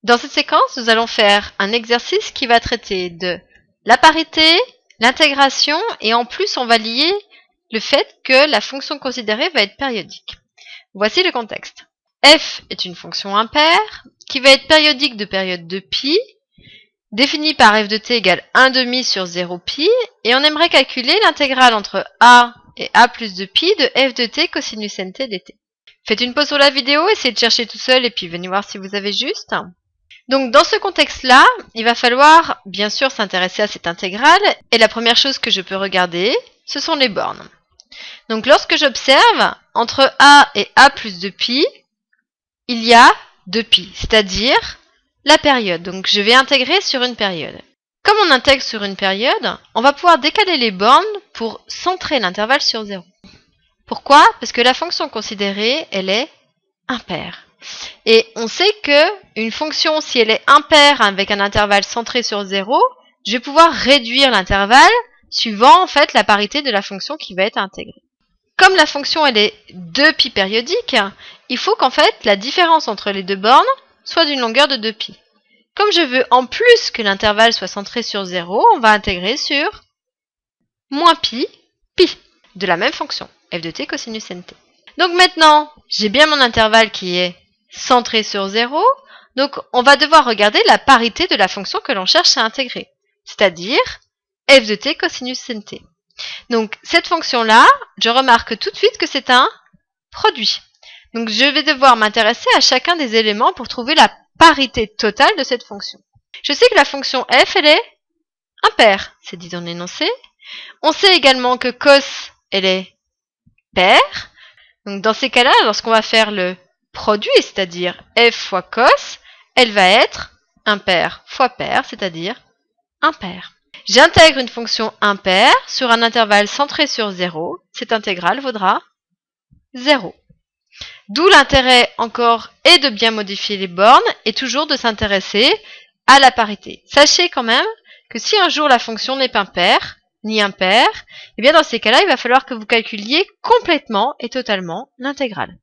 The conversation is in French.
Dans cette séquence, nous allons faire un exercice qui va traiter de la parité, l'intégration et en plus on va lier le fait que la fonction considérée va être périodique. Voici le contexte. F est une fonction impaire qui va être périodique de période de pi, définie par f de t égale 1/2 sur 0 pi, et on aimerait calculer l'intégrale entre a et a plus de pi de f de t cosinus nt dt. Faites une pause sur la vidéo, essayez de chercher tout seul et puis venez voir si vous avez juste. Donc dans ce contexte-là, il va falloir bien sûr s'intéresser à cette intégrale, et la première chose que je peux regarder, ce sont les bornes. Donc lorsque j'observe, entre a et a plus de pi, il y a 2pi, c'est-à-dire la période. Donc je vais intégrer sur une période. Comme on intègre sur une période, on va pouvoir décaler les bornes pour centrer l'intervalle sur 0. Pourquoi? Parce que la fonction considérée, elle est impaire. Et on sait que une fonction, si elle est impaire avec un intervalle centré sur 0, je vais pouvoir réduire l'intervalle suivant en fait la parité de la fonction qui va être intégrée. Comme la fonction elle est 2pi périodique, il faut qu'en fait la différence entre les deux bornes soit d'une longueur de 2pi. Comme je veux en plus que l'intervalle soit centré sur 0, on va intégrer sur moins pi, pi, de la même fonction, f de t cosinus nt. Donc maintenant, j'ai bien mon intervalle qui est centré sur 0, donc on va devoir regarder la parité de la fonction que l'on cherche à intégrer, c'est-à-dire f de t cosinus nt. Donc cette fonction-là, je remarque tout de suite que c'est un produit. Donc je vais devoir m'intéresser à chacun des éléments pour trouver la parité totale de cette fonction. Je sais que la fonction f, elle est impaire, c'est dit dans l'énoncé. On sait également que cos, elle est paire. Donc dans ces cas-là, lorsqu'on va faire le produit, c'est-à-dire f fois cos, elle va être impaire fois paire, c'est-à-dire impaire. J'intègre une fonction impaire sur un intervalle centré sur 0. Cette intégrale vaudra 0. D'où l'intérêt encore est de bien modifier les bornes et toujours de s'intéresser à la parité. Sachez quand même que si un jour la fonction n'est pas impaire, ni impaire, et bien dans ces cas-là, il va falloir que vous calculiez complètement et totalement l'intégrale.